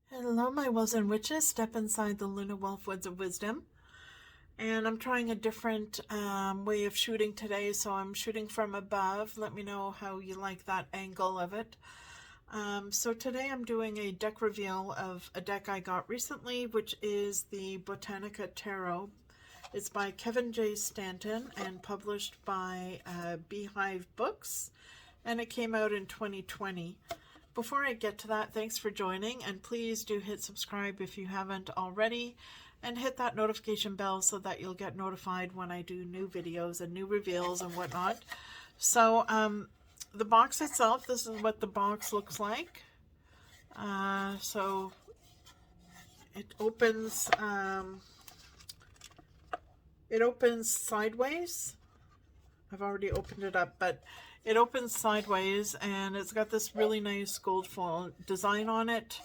Hello, my wolves and witches. Step inside the Luna Wolf Woods of Wisdom. And I'm trying a different way of shooting today, so I'm shooting from above. Let me know how you like that angle of it. So today I'm doing a deck reveal of a deck I got recently, which is the Botanica Tarot. It's by Kevin J. Stanton and published by Beehive Books, and it came out in 2020. Before I get to that, thanks for joining, and please do hit subscribe if you haven't already, and hit that notification bell so that you'll get notified when I do new videos and new reveals and whatnot. So the box itself, this is what the box looks like. So it opens sideways. I've already opened it up, but it opens sideways, and it's got this really nice gold foil design on it.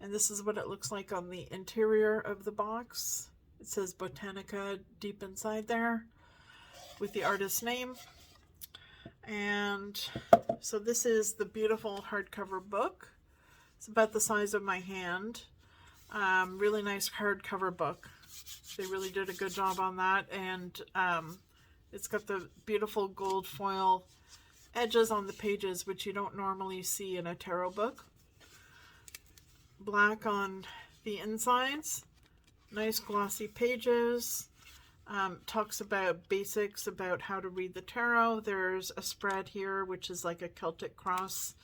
And this is what it looks like on the interior of the box. It says Botanica deep inside there with the artist's name. And so this is the beautiful hardcover book. It's about the size of my hand. Really nice hardcover book. They really did a good job on that. And it's got the beautiful gold foil edges on the pages, which you don't normally see in a tarot book. Black on the insides. Nice glossy pages. Talks about basics about how to read the tarot. There's a spread here, which is like a Celtic cross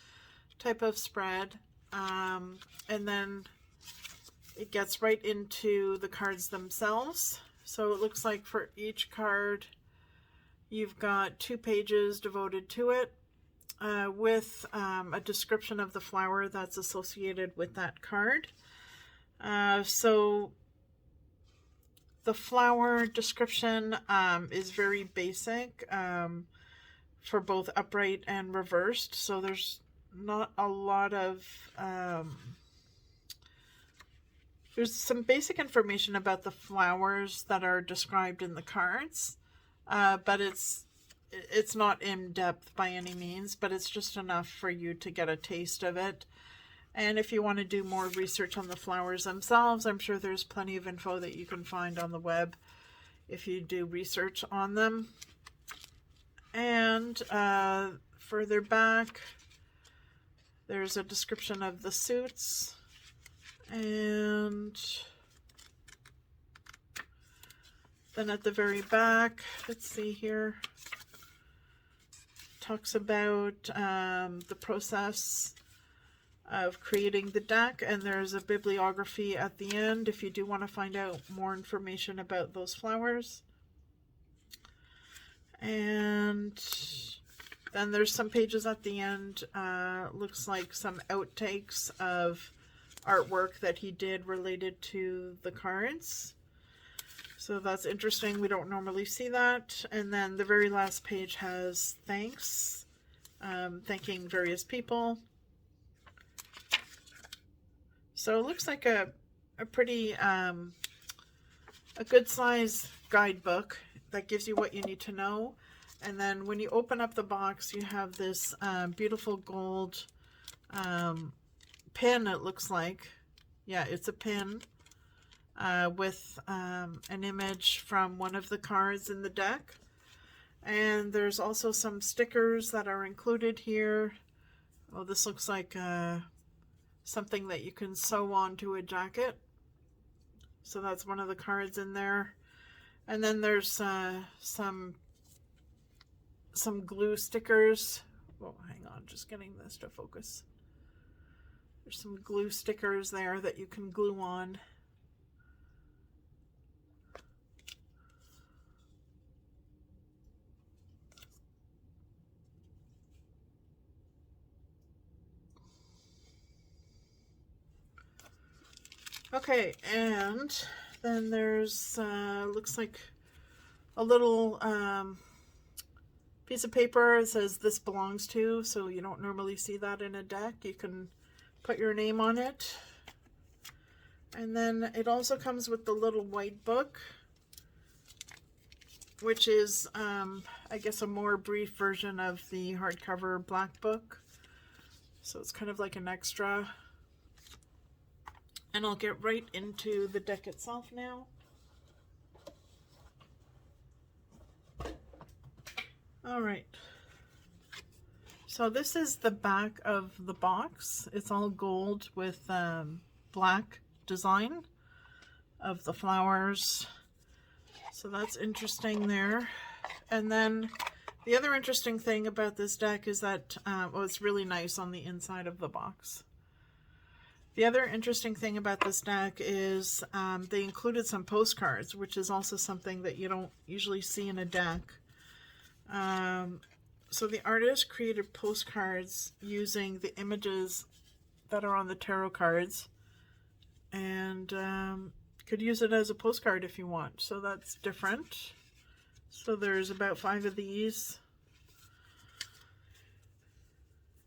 type of spread. And then it gets right into the cards themselves. So it looks like for each card, you've got 2 pages devoted to it with a description of the flower that's associated with that card. So the flower description is very basic for both upright and reversed. So there's not a lot of... there's some basic information about the flowers that are described in the cards. But it's not in depth by any means, but it's just enough for you to get a taste of it. And if you want to do more research on the flowers themselves, I'm sure there's plenty of info that you can find on the web if you do research on them. And further back, there's a description of the suits. And then at the very back, let's see here, talks about the process of creating the deck, and there's a bibliography at the end if you do want to find out more information about those flowers. And then there's some pages at the end, looks like some outtakes of artwork that he did related to the cards. So that's interesting. We don't normally see that. And then the very last page has thanks, thanking various people. So it looks like a pretty, a good size guidebook that gives you what you need to know. And then when you open up the box, you have this beautiful gold pin, it looks like. Yeah, it's a pin. With an image from one of the cards in the deck. And there's also some stickers that are included here. Oh, this looks like something that you can sew onto a jacket. So that's one of the cards in there. And then there's some glue stickers. Oh, hang on, just getting this to focus. There's some glue stickers there that you can glue on. Okay, and then there's, looks like a little piece of paper. It says this belongs to, so you don't normally see that in a deck. You can put your name on it. And then it also comes with the little white book, which is, I guess, a more brief version of the hardcover black book. So it's kind of like an extra. And I'll get right into the deck itself now. All right. So this is the back of the box. It's all gold with black design of the flowers. So that's interesting there. And then the other interesting thing about this deck is that, well, it's really nice on the inside of the box. The other interesting thing about this deck is they included some postcards, which is also something that you don't usually see in a deck. So the artist created postcards using the images that are on the tarot cards, and could use it as a postcard if you want. So that's different. So there's about 5 of these.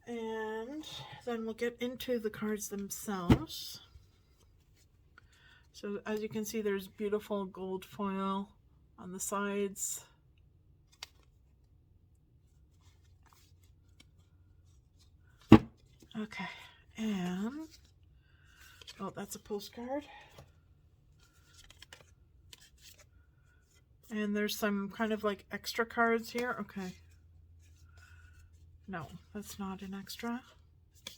And then we'll get into the cards themselves. So as you can see, there's beautiful gold foil on the sides. Okay, and oh, that's a postcard. And there's some kind of like extra cards here. Okay. No, that's not an extra.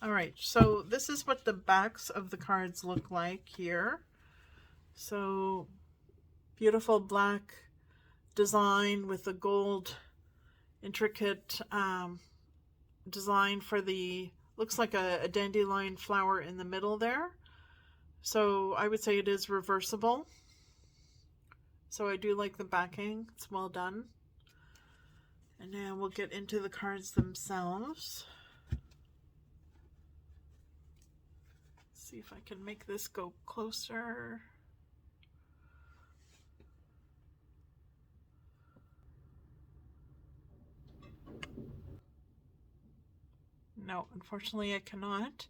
All right, so this is what the backs of the cards look like here. So beautiful black design with the gold intricate design for the, looks like a dandelion flower in the middle there. So I would say it is reversible. So I do like the backing. It's well done. And now we'll get into the cards themselves. See if I can make this go closer. No, unfortunately I cannot.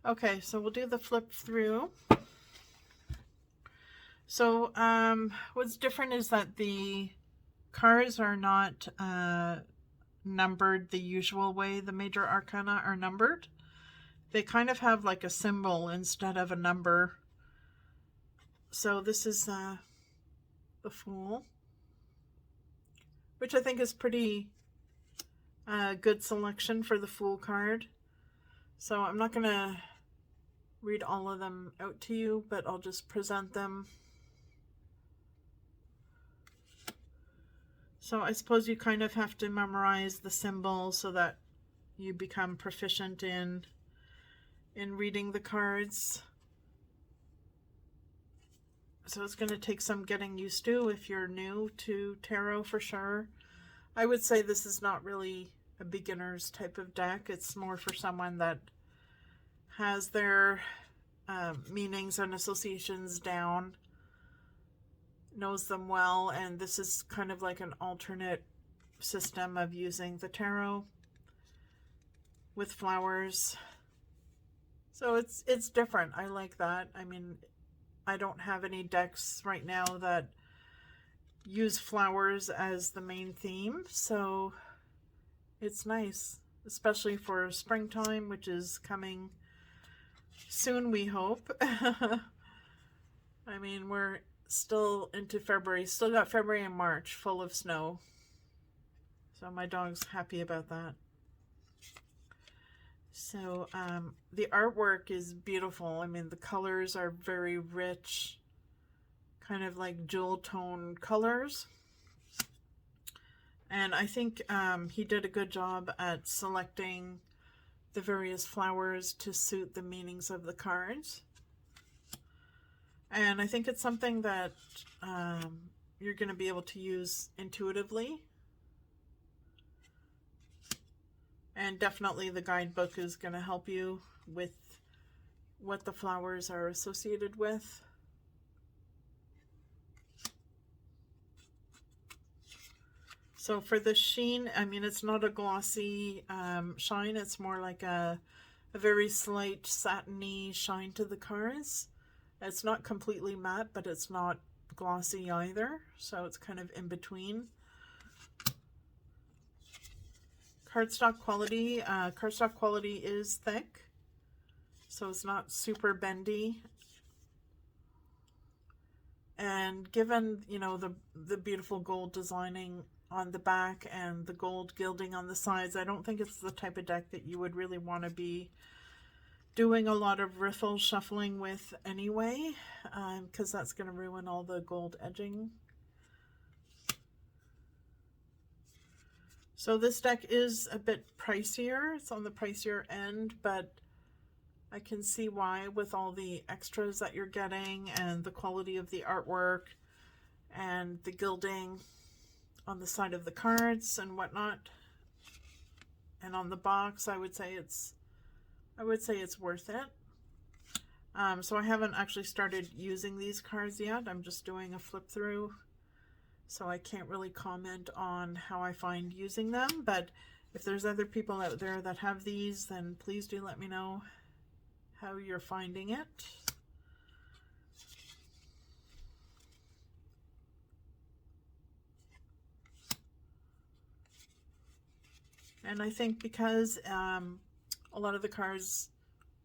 Okay, so we'll do the flip through. So what's different is that the cards are not numbered the usual way the major arcana are numbered. They kind of have like a symbol instead of a number. So this is the Fool, which I think is pretty good selection for the Fool card. So I'm not going to read all of them out to you, but I'll just present them. So I suppose you kind of have to memorize the symbol so that you become proficient in reading the cards. So it's going to take some getting used to if you're new to tarot for sure. I would say this is not really a beginner's type of deck. It's more for someone that has their meanings and associations down, knows them well, and this is kind of like an alternate system of using the tarot with flowers. So it's different. I like that. I mean, I don't have any decks right now that use flowers as the main theme, so it's nice, especially for springtime, which is coming soon, we hope. I mean, we're still into February, still got February and March full of snow, so my dog's happy about that. So the artwork is beautiful. I mean, the colors are very rich, kind of like jewel tone colors, and I think he did a good job at selecting the various flowers to suit the meanings of the cards. And I think it's something that you're going to be able to use intuitively. And definitely the guidebook is going to help you with what the flowers are associated with. So for the sheen, I mean, it's not a glossy shine. It's more like a very slight satiny shine to the cards. It's not completely matte, but it's not glossy either. So it's kind of in between. Cardstock quality is thick, so it's not super bendy. And given, you know, the beautiful gold designing on the back and the gold gilding on the sides, I don't think it's the type of deck that you would really want to be doing a lot of riffle shuffling with anyway, because that's going to ruin all the gold edging. So this deck is a bit pricier. It's on the pricier end, but I can see why with all the extras that you're getting and the quality of the artwork and the gilding on the side of the cards and whatnot. And on the box, I would say it's worth it. So I haven't actually started using these cards yet. I'm just doing a flip through, so I can't really comment on how I find using them. But if there's other people out there that have these, then please do let me know how you're finding it. And I think because a lot of the cards,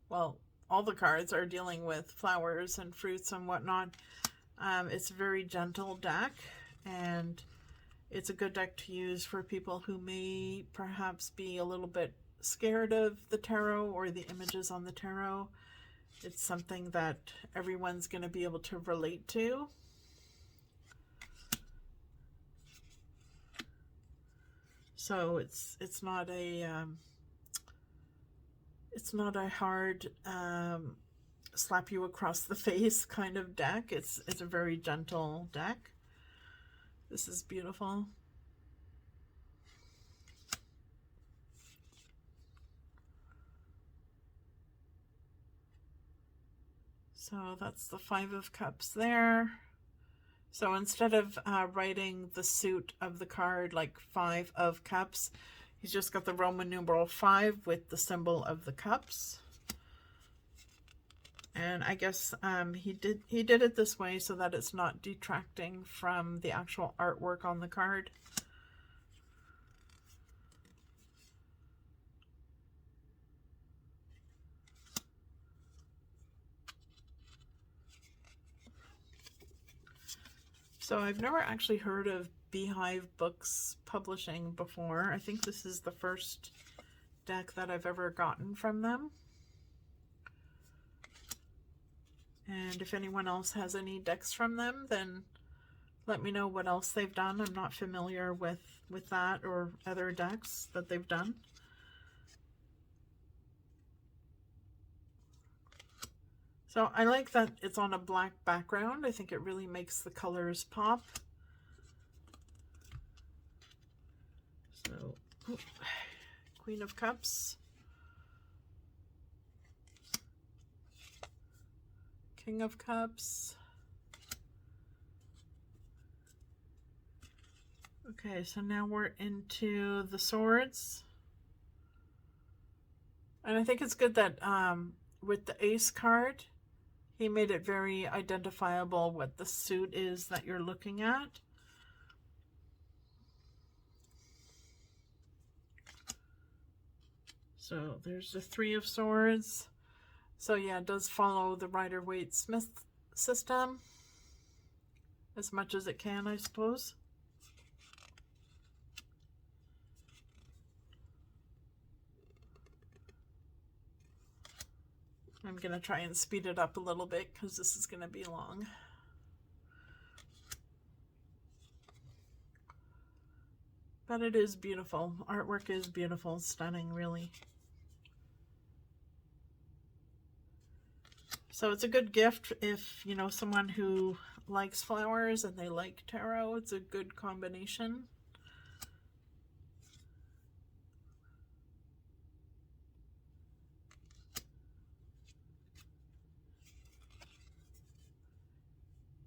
well, all the cards are dealing with flowers and fruits and whatnot, it's a very gentle deck, and it's a good deck to use for people who may perhaps be a little bit scared of the tarot or the images on the tarot. It's something that everyone's going to be able to relate to. So it's not a hard slap you across the face kind of deck. It's a very gentle deck. This is beautiful. So that's the 5 of Cups there. So instead of writing the suit of the card like 5 of Cups, he's just got the Roman numeral 5 with the symbol of the cups. And I guess he did it this way so that it's not detracting from the actual artwork on the card. So I've never actually heard of Beehive Books Publishing before. I think this is the first deck that I've ever gotten from them. And if anyone else has any decks from them, then let me know what else they've done. I'm not familiar with that or other decks that they've done. So I like that it's on a black background. I think it really makes the colors pop. So, Queen of Cups. King of Cups. Okay, so now we're into the swords. And I think it's good that with the Ace card, he made it very identifiable what the suit is that you're looking at. So there's the 3 of Swords. So yeah, it does follow the Rider-Waite-Smith system as much as it can, I suppose. I'm going to try and speed it up a little bit because this is going to be long. But it is beautiful. Artwork is beautiful, stunning, really. So it's a good gift if, you know, someone who likes flowers and they like tarot. It's a good combination.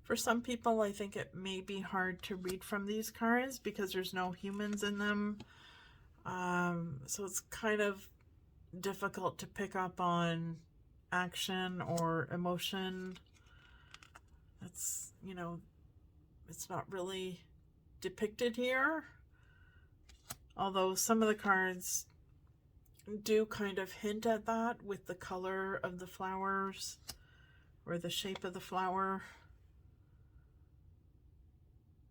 For some people, I think it may be hard to read from these cards because there's no humans in them. So it's kind of difficult to pick up on action or emotion. That's, you know, it's not really depicted here. Although some of the cards do kind of hint at that with the color of the flowers or the shape of the flower.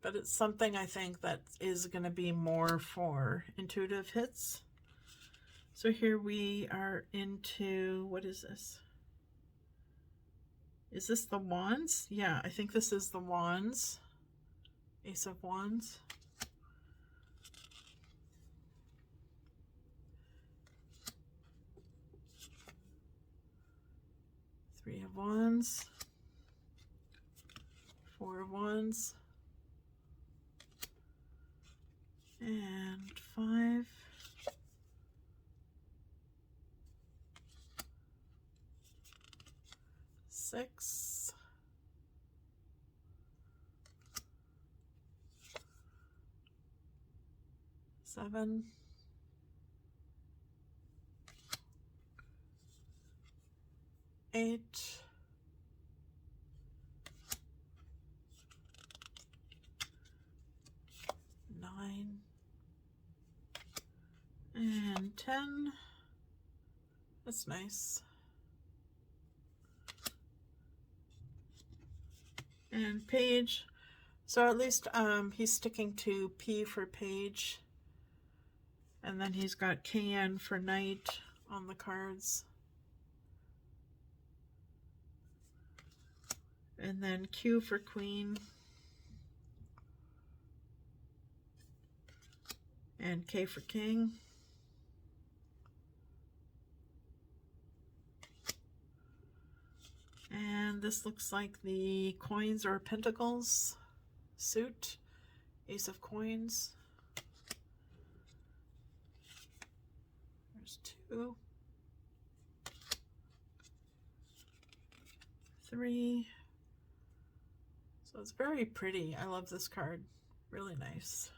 but it's something I think that is going to be more for intuitive hits. So here we are into, what is this? Is this the Wands? Yeah, I think this is the Wands. Ace of Wands. Three of Wands. Four of Wands. And five. Six. Seven. Eight. Nine. And 10. That's nice. And page. So at least he's sticking to P for page. And then he's got KN for knight on the cards. And then Q for queen. And K for king. And this looks like the coins or pentacles suit. Ace of coins. There's 2. 3. So it's very pretty. I love this card. Really nice.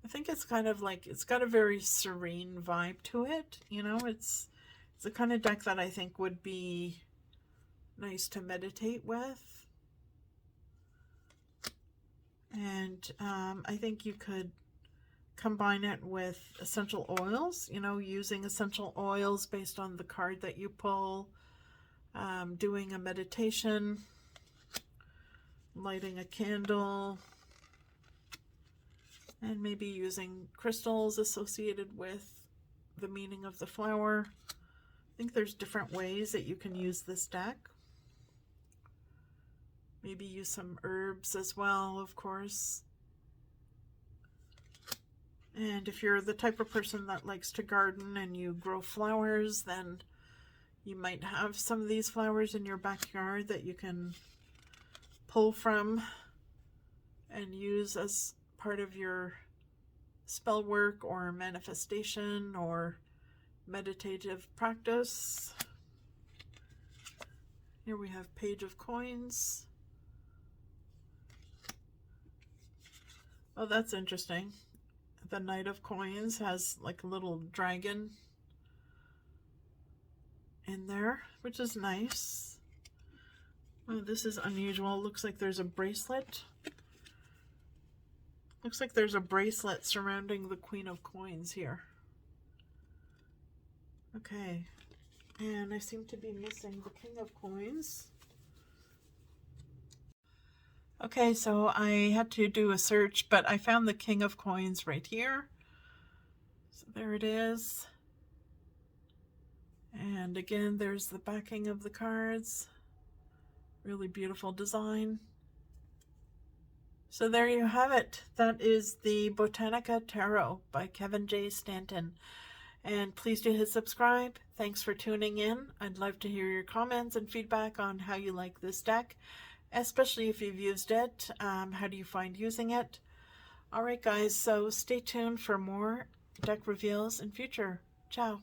I think it's kind of like, it's got a very serene vibe to it. You know, it's the kind of deck that I think would be nice to meditate with. And I think you could combine it with essential oils, you know, using essential oils based on the card that you pull, doing a meditation, lighting a candle, and maybe using crystals associated with the meaning of the flower. I think there's different ways that you can use this deck. Maybe use some herbs as well, of course. And if you're the type of person that likes to garden and you grow flowers, then you might have some of these flowers in your backyard that you can pull from and use as part of your spell work or manifestation or meditative practice. Here we have Page of Coins. Oh, that's interesting. The Knight of Coins has like a little dragon in there, which is nice. Oh, this is unusual. Looks like there's a bracelet. Looks like there's a bracelet surrounding the Queen of Coins here. Okay, and I seem to be missing the King of Coins. Okay, so I had to do a search, but I found the King of Coins right here. So there it is. And again, there's the backing of the cards. Really beautiful design. So there you have it. That is the Botanica Tarot by Kevin J. Stanton. And please do hit subscribe. Thanks for tuning in. I'd love to hear your comments and feedback on how you like this deck, especially if you've used it. How do you find using it? All right, guys, so stay tuned for more deck reveals in future. Ciao.